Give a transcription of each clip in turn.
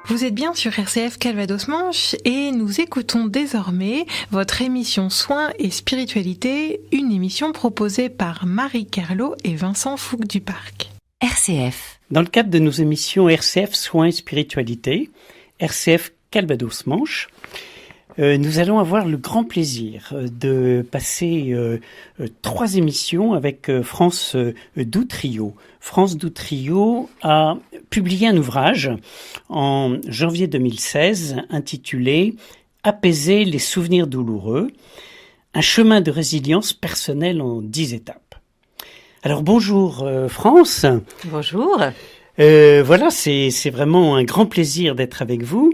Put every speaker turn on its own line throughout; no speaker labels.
Vous êtes bien sur RCF Calvados Manche et nous écoutons désormais votre émission Soins et Spiritualité, une émission proposée par Marie Kerlot et Vincent Fouque du Parc.
RCF.
Dans le cadre de nos émissions RCF Soins et Spiritualité, RCF Calvados Manche, nous allons avoir le grand plaisir de passer 3 émissions avec France Doutrio. France Doutrio a publié un ouvrage en janvier 2016 intitulé « Apaiser les souvenirs douloureux, un chemin de résilience personnelle en 10 étapes ». Alors bonjour France.
Bonjour.
Voilà, c'est vraiment un grand plaisir d'être avec vous,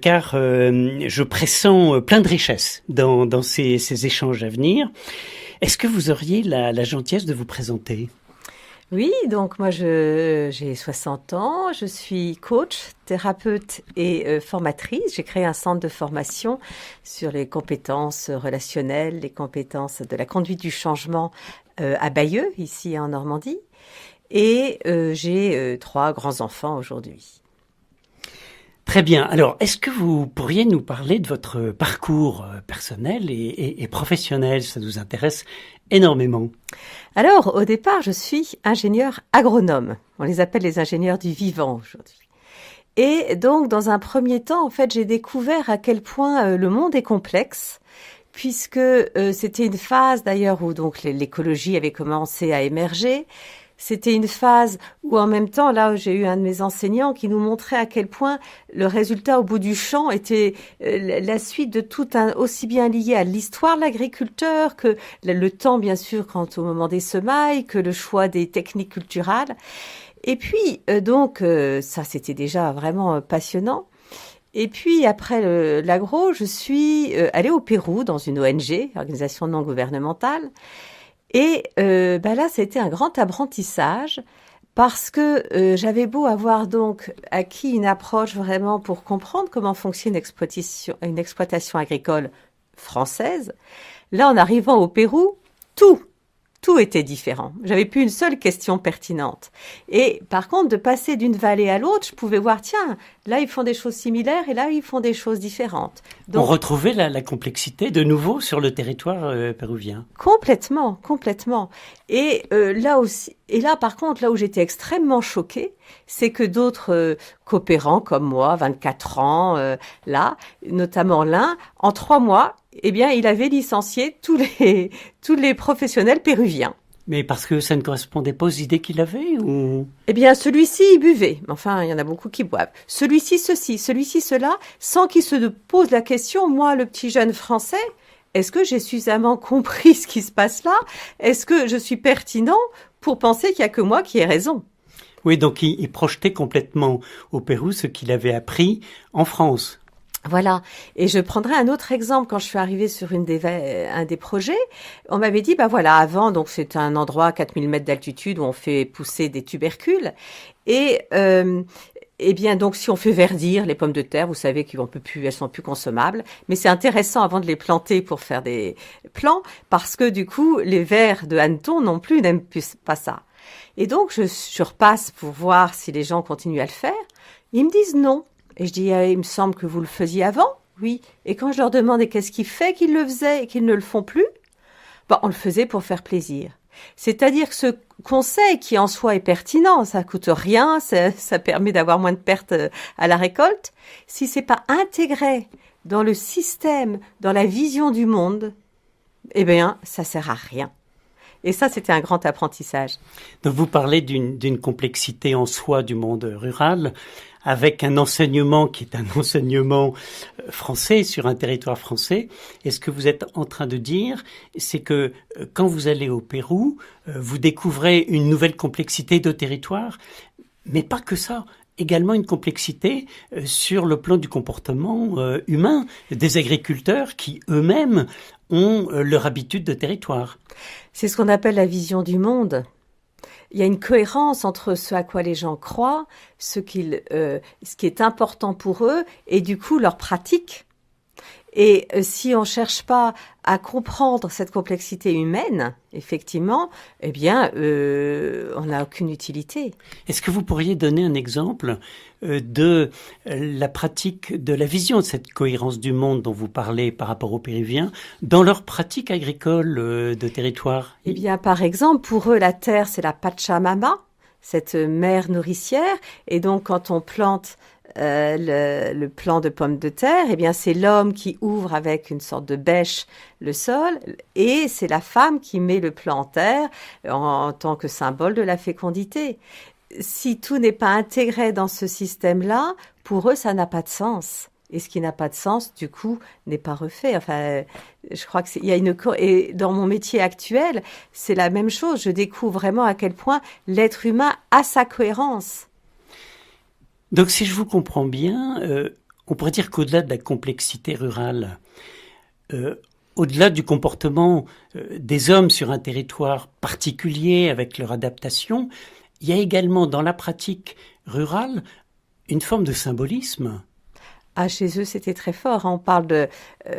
car je pressens plein de richesses dans ces échanges à venir. Est-ce que vous auriez la gentillesse de vous présenter ?
Oui, donc moi j'ai 60 ans, je suis coach, thérapeute et formatrice. J'ai créé un centre de formation sur les compétences relationnelles, les compétences de la conduite du changement à Bayeux, ici en Normandie. Et j'ai 3 grands-enfants aujourd'hui.
Très bien. Alors, est-ce que vous pourriez nous parler de votre parcours personnel et professionnel ? Ça nous intéresse énormément.
Alors, au départ, je suis ingénieur agronome. On les appelle les ingénieurs du vivant aujourd'hui. Et donc, dans un premier temps, en fait, j'ai découvert à quel point le monde est complexe, puisque c'était une phase d'ailleurs où donc l'écologie avait commencé à émerger. C'était une phase où en même temps, là, j'ai eu un de mes enseignants qui nous montrait à quel point le résultat au bout du champ était la suite de tout aussi bien lié à l'histoire de l'agriculteur que le temps, bien sûr, quand au moment des semailles, que le choix des techniques culturales. Et puis, ça, c'était déjà vraiment passionnant. Et puis, après l'agro, je suis allée au Pérou dans une ONG, organisation non gouvernementale. Et là, c'était un grand apprentissage parce que j'avais beau avoir donc acquis une approche vraiment pour comprendre comment fonctionne une exploitation agricole française. Là, en arrivant au Pérou, tout était différent. J'avais plus une seule question pertinente. Et par contre, de passer d'une vallée à l'autre, je pouvais voir, tiens, là, ils font des choses similaires et là, ils font des choses différentes.
Donc, on retrouvait la complexité de nouveau sur le territoire péruvien.
Complètement. Et là, par contre, là où j'étais extrêmement choquée, c'est que d'autres coopérants comme moi, 24 ans, notamment l'un, en 3 mois, eh bien, il avait licencié tous les professionnels péruviens.
Mais parce que ça ne correspondait pas aux idées qu'il avait ou...
Eh bien, celui-ci, il buvait. Enfin, il y en a beaucoup qui boivent. Celui-ci, ceci, celui-ci, cela, sans qu'il se pose la question, moi, le petit jeune français, est-ce que j'ai suffisamment compris ce qui se passe là ? Est-ce que je suis pertinent pour penser qu'il n'y a que moi qui ai raison ?
Oui, donc il projetait complètement au Pérou ce qu'il avait appris en France.
Voilà. Et je prendrai un autre exemple. Quand je suis arrivée sur un des projets, on m'avait dit, avant, donc c'est un endroit à 4000 mètres d'altitude où on fait pousser des tubercules. Et, bien, donc, si on fait verdir les pommes de terre, vous savez elles sont plus consommables. Mais c'est intéressant avant de les planter pour faire des plants parce que du coup, les vers de hanneton non plus n'aiment plus pas ça. Et donc, je repasse pour voir si les gens continuent à le faire. Ils me disent non. Et je dis, il me semble que vous le faisiez avant. Oui. Et quand je leur demande qu'est-ce qui fait qu'ils le faisaient et qu'ils ne le font plus, on le faisait pour faire plaisir. C'est-à-dire que ce conseil qui en soi est pertinent, ça coûte rien, ça permet d'avoir moins de pertes à la récolte. Si c'est pas intégré dans le système, dans la vision du monde, eh bien, ça sert à rien. Et ça, c'était un grand apprentissage.
Donc, vous parlez d'une complexité en soi du monde rural, avec un enseignement qui est un enseignement français, sur un territoire français. Et ce que vous êtes en train de dire, c'est que quand vous allez au Pérou, vous découvrez une nouvelle complexité de territoire, mais pas que ça. Également une complexité sur le plan du comportement humain des agriculteurs qui eux-mêmes ont leur habitude de territoire.
C'est ce qu'on appelle la vision du monde. il y a une cohérence entre ce à quoi les gens croient, ce qui est important pour eux, et du coup leur pratique. Et si on cherche pas à comprendre cette complexité humaine, effectivement, eh bien, on n'a aucune utilité.
Est-ce que vous pourriez donner un exemple de la pratique, de la vision de cette cohérence du monde dont vous parlez par rapport aux Péruviens, dans leur pratique agricole de territoire?
Eh bien, par exemple, pour eux, la terre, c'est la Pachamama, cette mère nourricière. Et donc, quand on plante le plant de pommes de terre, eh bien c'est l'homme qui ouvre avec une sorte de bêche le sol et c'est la femme qui met le plant en terre en tant que symbole de la fécondité. Si tout n'est pas intégré dans ce système-là, pour eux, ça n'a pas de sens. Et ce qui n'a pas de sens, du coup, n'est pas refait. Enfin, je crois qu'il y a et dans mon métier actuel, c'est la même chose. Je découvre vraiment à quel point l'être humain a sa cohérence.
Donc, si je vous comprends bien, on pourrait dire qu'au-delà de la complexité rurale, au-delà du comportement des hommes sur un territoire particulier avec leur adaptation, il y a également dans la pratique rurale une forme de symbolisme.
Ah, chez eux, c'était très fort. On parle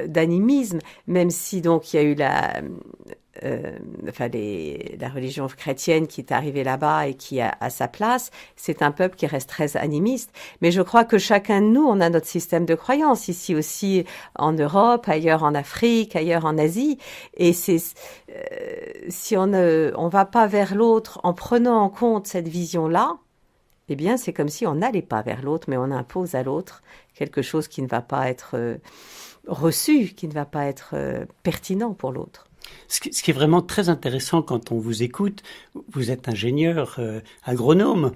d'animisme, même si donc il y a eu la religion chrétienne qui est arrivée là-bas et qui a sa place. C'est un peuple qui reste très animiste. Mais je crois que chacun de nous, on a notre système de croyance, ici aussi en Europe, ailleurs en Afrique, ailleurs en Asie. Et si on va pas vers l'autre en prenant en compte cette vision-là, eh bien, c'est comme si on n'allait pas vers l'autre, mais on impose à l'autre quelque chose qui ne va pas être reçu, qui ne va pas être pertinent pour l'autre.
Ce qui est vraiment très intéressant quand on vous écoute, vous êtes ingénieur, agronome,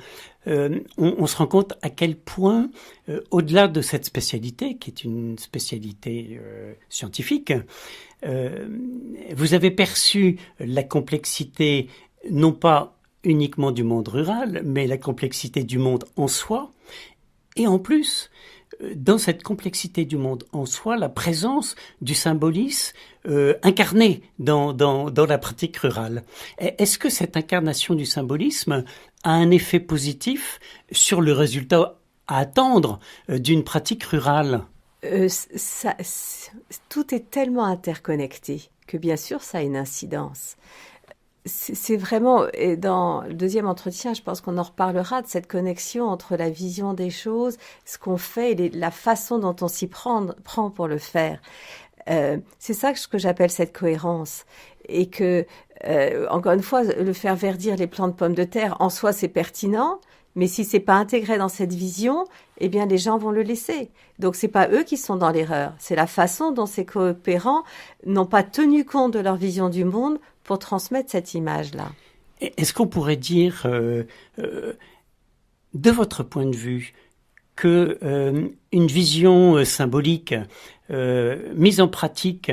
on se rend compte à quel point, au-delà de cette spécialité, qui est une spécialité scientifique, vous avez perçu la complexité, non pas uniquement du monde rural, mais la complexité du monde en soi, et en plus, dans cette complexité du monde en soi, la présence du symbolisme incarné dans la pratique rurale. Est-ce que cette incarnation du symbolisme a un effet positif sur le résultat à attendre d'une pratique rurale ?
Tout est tellement interconnecté que bien sûr ça a une incidence. C'est vraiment, et dans le deuxième entretien, je pense qu'on en reparlera de cette connexion entre la vision des choses, ce qu'on fait et la façon dont on s'y prend pour le faire. C'est ça que j'appelle cette cohérence. Et que, encore une fois, le faire verdir les plants de pommes de terre, en soi, c'est pertinent, mais si c'est pas intégré dans cette vision, eh bien, les gens vont le laisser. Donc, c'est pas eux qui sont dans l'erreur. C'est la façon dont ces coopérants n'ont pas tenu compte de leur vision du monde pour transmettre cette image-là.
Est-ce qu'on pourrait dire, de votre point de vue, que une vision symbolique mise en pratique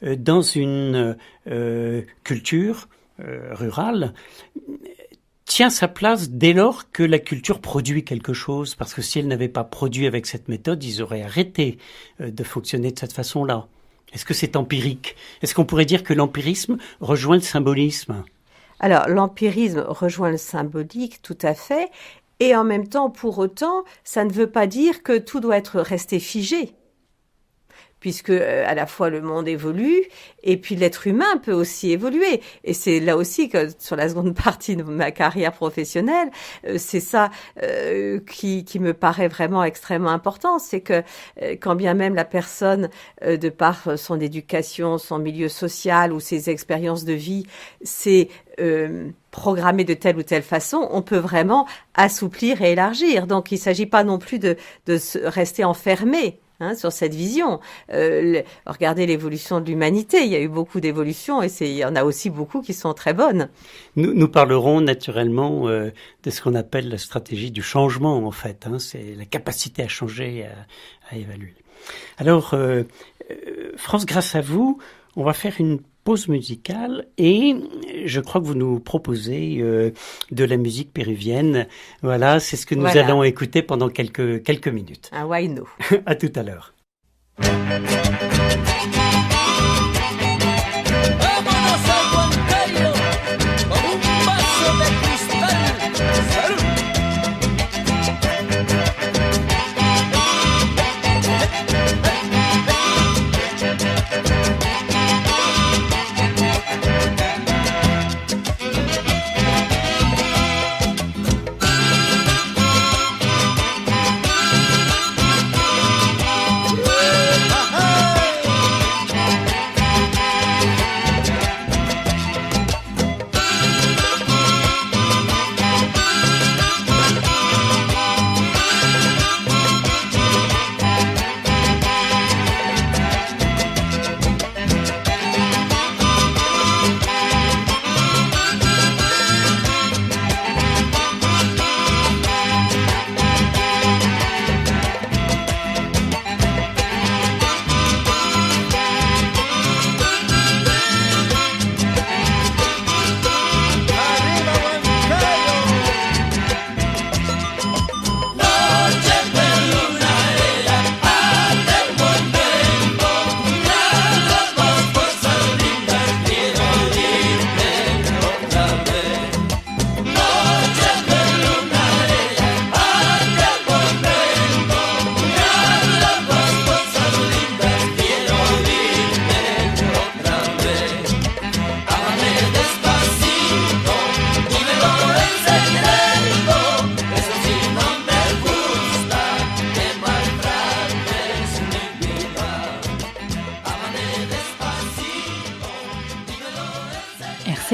dans une culture rurale tient sa place dès lors que la culture produit quelque chose? Parce que si elle n'avait pas produit avec cette méthode, ils auraient arrêté de fonctionner de cette façon-là. Est-ce que c'est empirique? Est-ce qu'on pourrait dire que l'empirisme rejoint le symbolisme?
Alors, l'empirisme rejoint le symbolique, tout à fait. Et en même temps, pour autant, ça ne veut pas dire que tout doit être resté figé. Puisque à la fois le monde évolue et puis l'être humain peut aussi évoluer. Et c'est là aussi que sur la seconde partie de ma carrière professionnelle, c'est ça qui me paraît vraiment extrêmement important. C'est que quand bien même la personne, de par son éducation, son milieu social ou ses expériences de vie, c'est programmé de telle ou telle façon, on peut vraiment assouplir et élargir. Donc il ne s'agit pas non plus de rester enfermé sur cette vision. Regardez l'évolution de l'humanité. Il y a eu beaucoup d'évolutions et il y en a aussi beaucoup qui sont très bonnes.
Nous parlerons naturellement de ce qu'on appelle la stratégie du changement, en fait. C'est la capacité à changer, à évaluer. Alors, France, grâce à vous, on va faire une pause musicale et je crois que vous nous proposez de la musique péruvienne. Voilà, c'est ce que nous allons écouter pendant quelques minutes.
Un huayno.
À tout à l'heure.
Vámonos al Juan Cario con un vaso de cristal.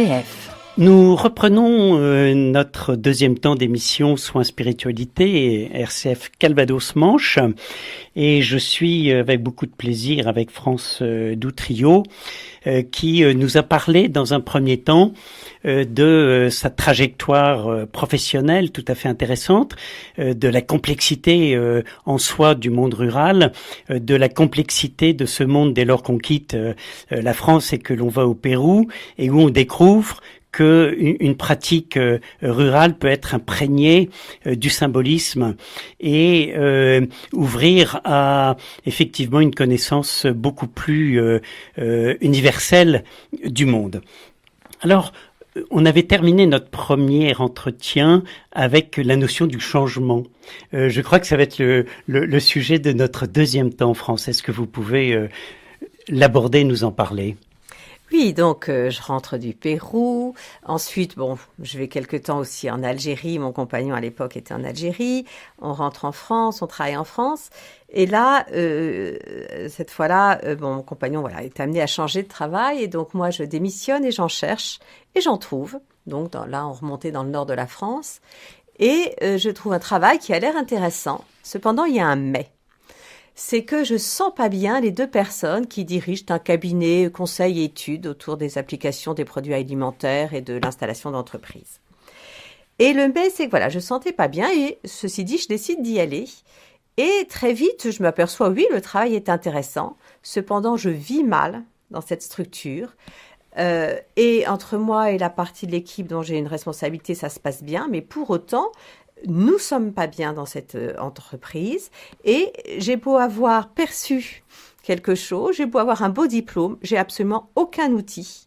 RCF.
Nous reprenons notre deuxième temps d'émission Soins Spiritualité et RCF Calvados-Manche, et je suis avec beaucoup de plaisir avec France Doutrillo qui nous a parlé dans un premier temps de sa trajectoire professionnelle tout à fait intéressante, de la complexité en soi du monde rural, de la complexité de ce monde dès lors qu'on quitte la France et que l'on va au Pérou et où on découvre que une pratique rurale peut être imprégnée du symbolisme et ouvrir à effectivement une connaissance beaucoup plus universelle du monde. Alors, on avait terminé notre premier entretien avec la notion du changement. Je crois que ça va être le sujet de notre deuxième temps, France. Est-ce que vous pouvez l'aborder, nous en parler ?
Oui, donc je rentre du Pérou. Ensuite, je vais quelque temps aussi en Algérie. Mon compagnon à l'époque était en Algérie. On rentre en France, on travaille en France. Et là, cette fois-là, mon compagnon est amené à changer de travail. Et donc moi, je démissionne et j'en cherche et j'en trouve. Donc là, on remontait dans le nord de la France. Et je trouve un travail qui a l'air intéressant. Cependant, il y a un mais. C'est que je sens pas bien les deux personnes qui dirigent un cabinet conseil et études autour des applications des produits alimentaires et de l'installation d'entreprises. Et le mais, c'est que je sentais pas bien et ceci dit, je décide d'y aller. Et très vite, je m'aperçois, oui, le travail est intéressant. Cependant, je vis mal dans cette structure. Et entre moi et la partie de l'équipe dont j'ai une responsabilité, ça se passe bien. Mais pour autant, nous sommes pas bien dans cette entreprise et j'ai beau avoir perçu quelque chose, j'ai beau avoir un beau diplôme, j'ai absolument aucun outil.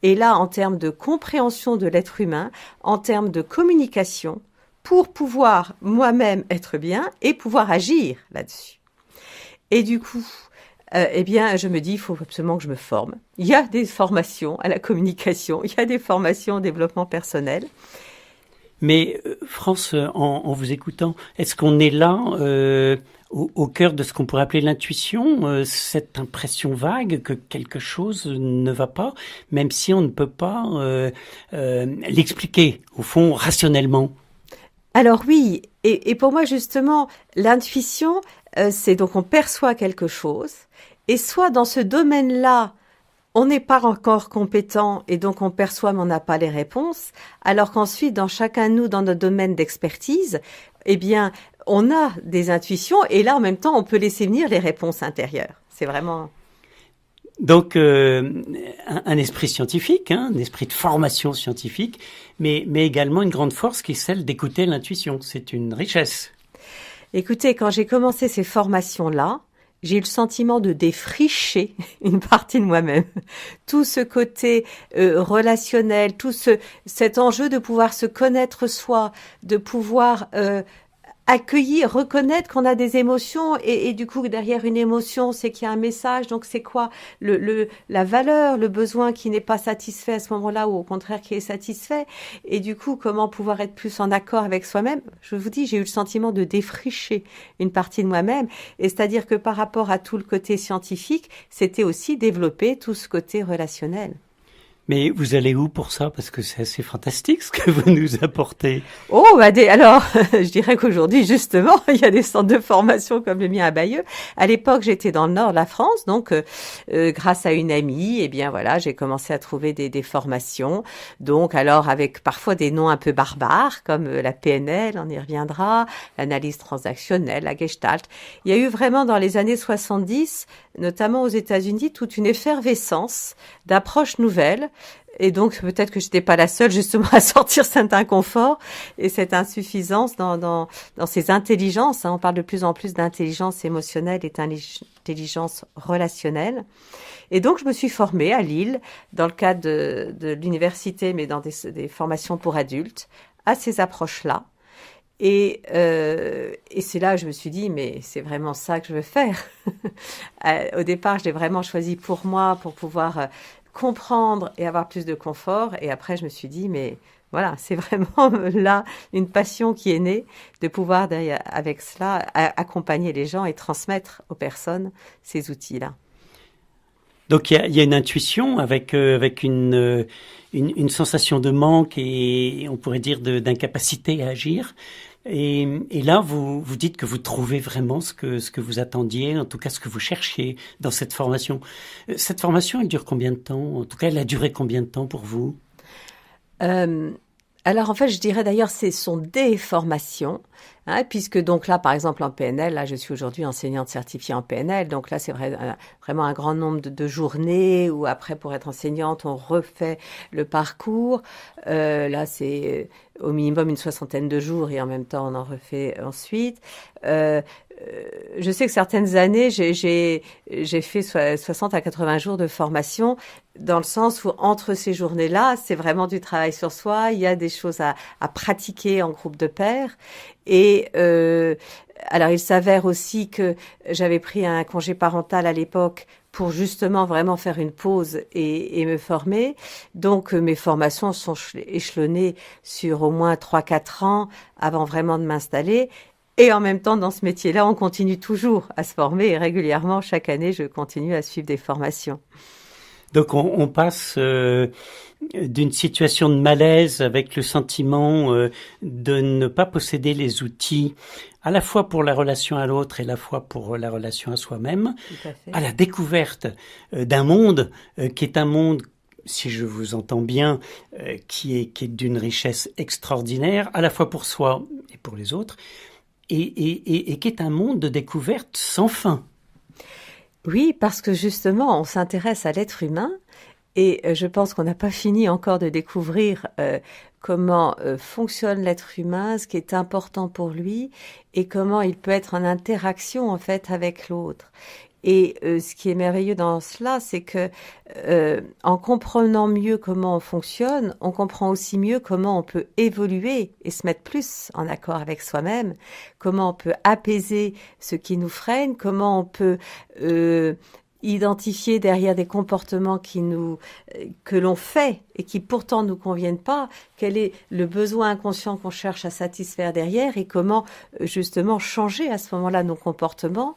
Et là, en termes de compréhension de l'être humain, en termes de communication, pour pouvoir moi-même être bien et pouvoir agir là-dessus. Et du coup, je me dis, il faut absolument que je me forme. Il y a des formations à la communication, il y a des formations au développement personnel.
Mais France, en vous écoutant, est-ce qu'on est là au cœur de ce qu'on pourrait appeler l'intuition, cette impression vague que quelque chose ne va pas, même si on ne peut pas l'expliquer, au fond, rationnellement?
Alors oui, et pour moi justement, l'intuition, c'est donc on perçoit quelque chose, et soit dans ce domaine-là, on n'est pas encore compétent et donc on perçoit mais on n'a pas les réponses, alors qu'ensuite, dans chacun de nous, dans notre domaine d'expertise, on a des intuitions et là, en même temps, on peut laisser venir les réponses intérieures. C'est vraiment...
Donc, un esprit scientifique, un esprit de formation scientifique, mais également une grande force qui est celle d'écouter l'intuition. C'est une richesse.
Écoutez, quand j'ai commencé ces formations-là, j'ai eu le sentiment de défricher une partie de moi-même. Tout ce côté relationnel, cet enjeu de pouvoir se connaître soi, de pouvoir accueillir, reconnaître qu'on a des émotions et du coup derrière une émotion, c'est qu'il y a un message. Donc c'est quoi la valeur, le besoin qui n'est pas satisfait à ce moment-là ou au contraire qui est satisfait. Et du coup, comment pouvoir être plus en accord avec soi-même. Je vous dis, j'ai eu le sentiment de défricher une partie de moi-même. Et c'est-à-dire que par rapport à tout le côté scientifique, c'était aussi développer tout ce côté relationnel.
Mais vous allez où pour ça? Parce que c'est assez fantastique ce que vous nous apportez.
Alors, je dirais qu'aujourd'hui, justement, il y a des centres de formation comme le mien à Bayeux. À l'époque, j'étais dans le nord de la France, donc grâce à une amie, j'ai commencé à trouver des formations. Donc, alors, avec parfois des noms un peu barbares, comme la PNL, on y reviendra, l'analyse transactionnelle, la Gestalt. Il y a eu vraiment dans les années 70, notamment aux États-Unis, toute une effervescence d'approches nouvelles. Et donc, peut-être que j'étais pas la seule, justement, à sortir cet inconfort et cette insuffisance dans ces intelligences. On parle de plus en plus d'intelligence émotionnelle et d'intelligence relationnelle. Et donc, je me suis formée à Lille, dans le cadre de l'université, mais dans des formations pour adultes, à ces approches-là. Et c'est là que je me suis dit, mais c'est vraiment ça que je veux faire. Au départ, je l'ai vraiment choisi pour moi, pour pouvoir comprendre et avoir plus de confort. Et après, je me suis dit, mais voilà, c'est vraiment là une passion qui est née de pouvoir, avec cela, accompagner les gens et transmettre aux personnes ces outils-là.
Donc il y a une intuition avec une sensation de manque et on pourrait dire d'incapacité à agir. Et là, vous dites que vous trouvez vraiment ce que vous attendiez, en tout cas ce que vous cherchiez dans cette formation. Cette formation, elle dure combien de temps? En tout cas, elle a duré combien de temps pour vous?
Alors en fait, je dirais d'ailleurs, ce sont des formations, hein, puisque donc là, par exemple en PNL, là je suis aujourd'hui enseignante certifiée en PNL, donc là c'est vraiment un grand nombre de journées où après pour être enseignante, on refait le parcours. Là c'est au minimum une 60aine de jours et en même temps on en refait ensuite. Je sais que certaines années, j'ai fait 60 à 80 jours de formation, dans le sens où entre ces journées-là, c'est vraiment du travail sur soi, il y a des choses à pratiquer en groupe de pairs. Et alors il s'avère aussi que j'avais pris un congé parental à l'époque pour justement vraiment faire une pause et me former. Donc mes formations sont échelonnées sur au moins 3-4 ans avant vraiment de m'installer. Et en même temps, dans ce métier-là, on continue toujours à se former et régulièrement, chaque année, je continue à suivre des formations.
Donc on passe d'une situation de malaise avec le sentiment de ne pas posséder les outils à la fois pour la relation à l'autre et à la fois pour la relation à soi-même, à la découverte d'un monde qui est un monde, si je vous entends bien, qui est d'une richesse extraordinaire, à la fois pour soi et pour les autres, et qui est un monde de découverte sans fin.
Oui, parce que justement, on s'intéresse à l'être humain et je pense qu'on n'a pas fini encore de découvrir comment fonctionne l'être humain, ce qui est important pour lui et comment il peut être en interaction en fait avec l'autre. Et ce qui est merveilleux dans cela, c'est que en comprenant mieux comment on fonctionne, on comprend aussi mieux comment on peut évoluer et se mettre plus en accord avec soi-même, comment on peut apaiser ce qui nous freine, comment on peut identifier derrière des comportements que l'on fait et qui pourtant nous conviennent pas, quel est le besoin inconscient qu'on cherche à satisfaire derrière et comment justement changer à ce moment-là nos comportements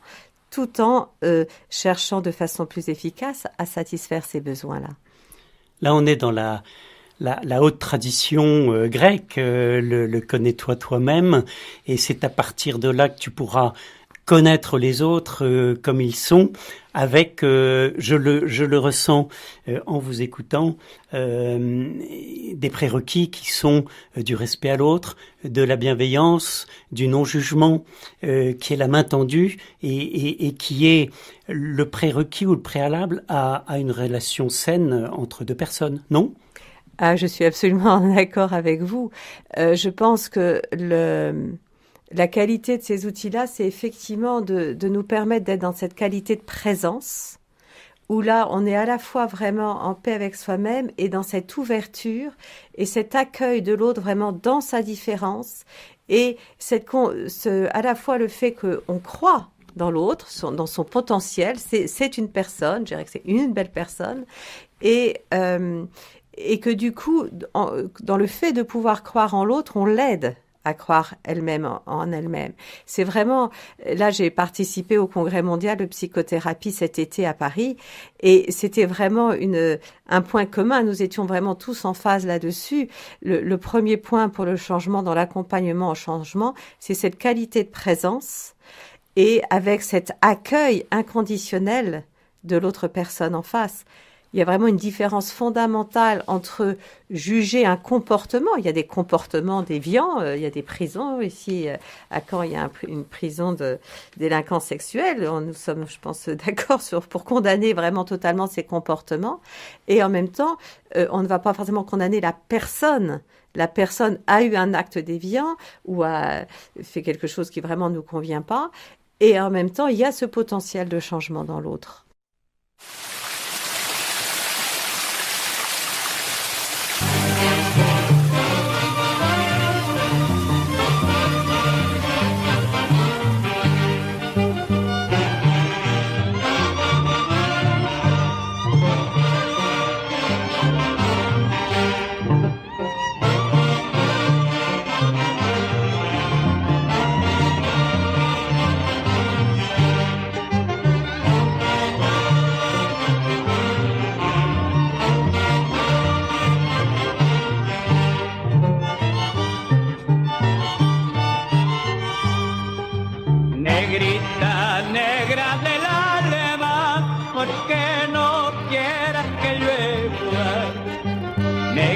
tout en cherchant de façon plus efficace à satisfaire ces besoins-là.
Là, on est dans la haute tradition grecque, le connais-toi toi-même, et c'est à partir de là que tu pourras connaître les autres comme ils sont, avec, je le ressens en vous écoutant, des prérequis qui sont du respect à l'autre, de la bienveillance, du non-jugement, qui est la main tendue et qui est le prérequis ou le préalable à une relation saine entre deux personnes, non ?
Ah, je suis absolument d'accord avec vous. Je pense que la qualité de ces outils-là, c'est effectivement de nous permettre d'être dans cette qualité de présence, où là, on est à la fois vraiment en paix avec soi-même et dans cette ouverture et cet accueil de l'autre vraiment dans sa différence et à la fois le fait qu'on croit dans l'autre, dans son potentiel, c'est une personne, je dirais que c'est une belle personne et que du coup, dans le fait de pouvoir croire en l'autre, on l'aide à croire elle-même en elle-même. C'est vraiment, là j'ai participé au congrès mondial de psychothérapie cet été à Paris et c'était vraiment un point commun, nous étions vraiment tous en phase là-dessus. Le premier point pour le changement dans l'accompagnement au changement, c'est cette qualité de présence et avec cet accueil inconditionnel de l'autre personne en face. Il y a vraiment une différence fondamentale entre juger un comportement. Il y a des comportements déviants, il y a des prisons. Ici, à Caen, il y a une prison de délinquants sexuels. Nous sommes, je pense, d'accord pour condamner vraiment totalement ces comportements. Et en même temps, on ne va pas forcément condamner la personne. La personne a eu un acte déviant ou a fait quelque chose qui vraiment ne nous convient pas. Et en même temps, il y a ce potentiel de changement dans l'autre.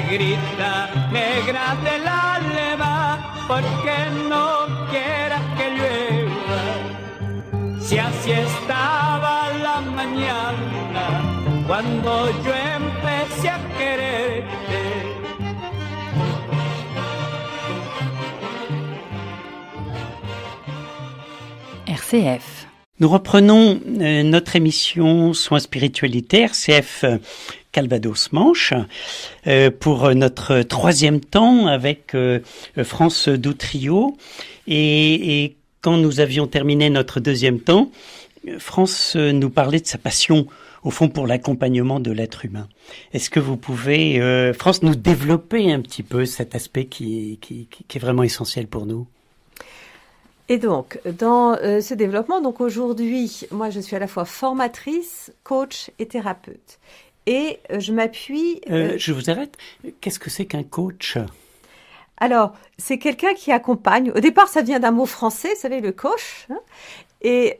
negrita, negra del alma, porque no quieras que llueva. Si así estaba la mañana, cuando yo empecé a quererte.
RCF.
Nous reprenons notre émission Soins Spiritualité, RCF Calvados-Manche, pour notre troisième temps avec France Doutrio. Et quand nous avions terminé notre deuxième temps, France nous parlait de sa passion, au fond, pour l'accompagnement de l'être humain. Est-ce que vous pouvez, France, nous développer un petit peu cet aspect qui est vraiment essentiel pour nous ?
Et donc, dans ce développement, donc aujourd'hui, moi, je suis à la fois formatrice, coach et thérapeute. Et je m'appuie...
Je vous arrête. Qu'est-ce que c'est qu'un coach ?
Alors, c'est quelqu'un qui accompagne. Au départ, ça vient d'un mot français, vous savez, le coach. Hein, et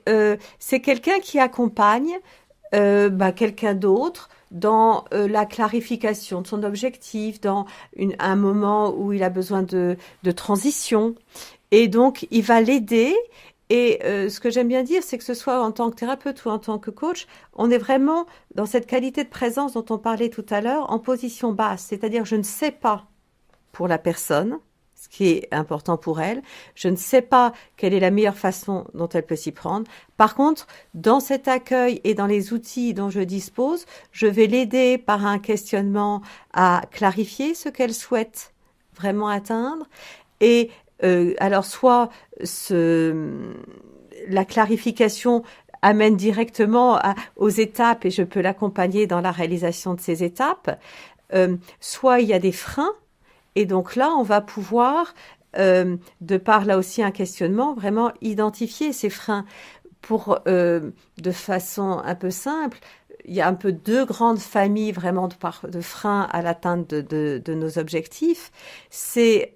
c'est quelqu'un qui accompagne quelqu'un d'autre dans la clarification de son objectif, dans un moment où il a besoin de transition. Et donc, il va l'aider. Et ce que j'aime bien dire, c'est que ce soit en tant que thérapeute ou en tant que coach, on est vraiment dans cette qualité de présence dont on parlait tout à l'heure, en position basse. C'est-à-dire, je ne sais pas pour la personne ce qui est important pour elle. Je ne sais pas quelle est la meilleure façon dont elle peut s'y prendre. Par contre, dans cet accueil et dans les outils dont je dispose, je vais l'aider par un questionnement à clarifier ce qu'elle souhaite vraiment atteindre. Et alors, soit la clarification amène directement aux étapes et je peux l'accompagner dans la réalisation de ces étapes, soit il y a des freins et donc là, on va pouvoir, de par là aussi un questionnement, vraiment identifier ces freins pour, de façon un peu simple. Il y a un peu deux grandes familles vraiment de freins à l'atteinte de nos objectifs. C'est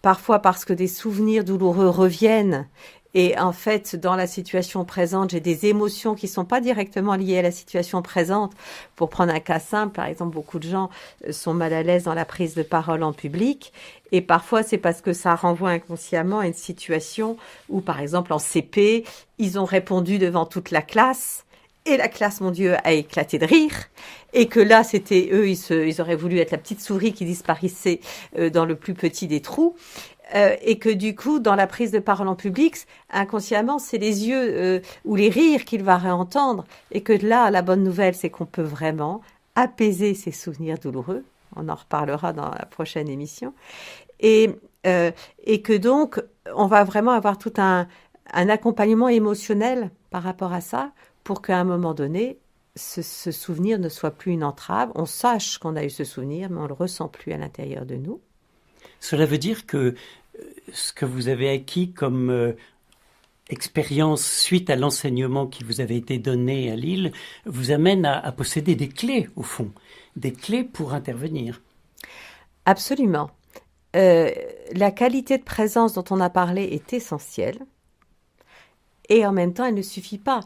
parfois parce que des souvenirs douloureux reviennent et en fait, dans la situation présente, j'ai des émotions qui ne sont pas directement liées à la situation présente. Pour prendre un cas simple, par exemple, beaucoup de gens sont mal à l'aise dans la prise de parole en public et parfois c'est parce que ça renvoie inconsciemment à une situation où, par exemple, en CP, ils ont répondu devant toute la classe. Et la classe, mon Dieu, a éclaté de rire. Et que là, c'était eux, ils auraient voulu être la petite souris qui disparaissait dans le plus petit des trous. Et que du coup, dans la prise de parole en public, inconsciemment, c'est les yeux ou les rires qu'il va réentendre. Et que là, la bonne nouvelle, c'est qu'on peut vraiment apaiser ces souvenirs douloureux. On en reparlera dans la prochaine émission. Et que donc, on va vraiment avoir tout un accompagnement émotionnel par rapport à ça, pour qu'à un moment donné, ce souvenir ne soit plus une entrave. On sache qu'on a eu ce souvenir, mais on ne le ressent plus à l'intérieur de nous.
Cela veut dire que ce que vous avez acquis comme expérience suite à l'enseignement qui vous avait été donné à Lille vous amène à posséder des clés, au fond, des clés pour intervenir.
Absolument. La qualité de présence dont on a parlé est essentielle. Et en même temps, elle ne suffit pas.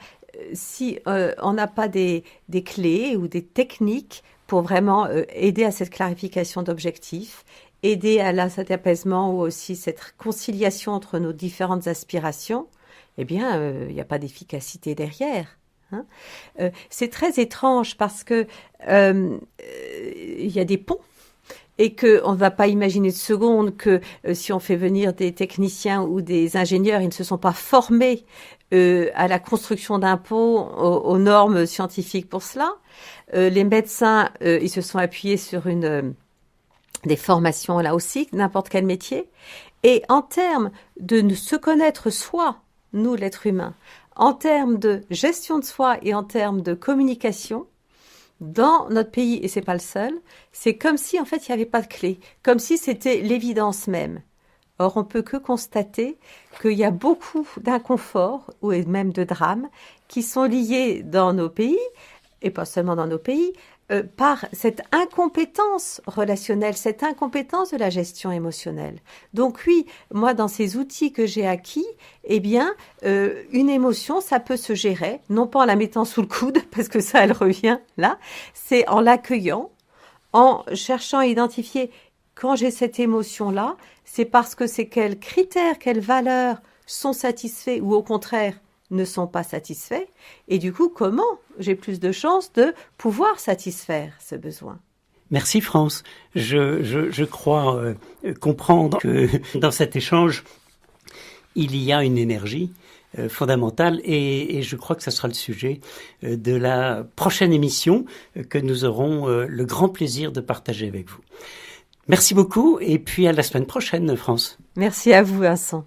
Si on n'a pas des clés ou des techniques pour vraiment aider à cette clarification d'objectifs, aider à cet apaisement ou aussi cette conciliation entre nos différentes aspirations, eh bien, il n'y a pas d'efficacité derrière. Hein. C'est très étrange parce que il y a des ponts. Et qu'on ne va pas imaginer de seconde que si on fait venir des techniciens ou des ingénieurs, ils ne se sont pas formés à la construction d'un pont, aux normes scientifiques pour cela. Les médecins, ils se sont appuyés sur des formations là aussi, n'importe quel métier. Et en termes de se connaître soi, nous l'être humain, en termes de gestion de soi et en termes de communication, dans notre pays, et c'est pas le seul, c'est comme si en fait il n'y avait pas de clé, comme si c'était l'évidence même. Or, on peut que constater qu'il y a beaucoup d'inconfort ou même de drames qui sont liés dans nos pays, et pas seulement dans nos pays, par cette incompétence relationnelle, cette incompétence de la gestion émotionnelle. Donc oui, moi, dans ces outils que j'ai acquis, eh bien, une émotion, ça peut se gérer, non pas en la mettant sous le coude, parce que ça, elle revient là, c'est en l'accueillant, en cherchant à identifier quand j'ai cette émotion-là, c'est parce que c'est quels critères, quelles valeurs sont satisfaits ou au contraire ne sont pas satisfaits. Et du coup, comment j'ai plus de chances de pouvoir satisfaire ce besoin.
Merci France. Je crois comprendre que dans cet échange, il y a une énergie fondamentale et je crois que ce sera le sujet de la prochaine émission que nous aurons le grand plaisir de partager avec vous. Merci beaucoup et puis à la semaine prochaine, France.
Merci à vous, Vincent.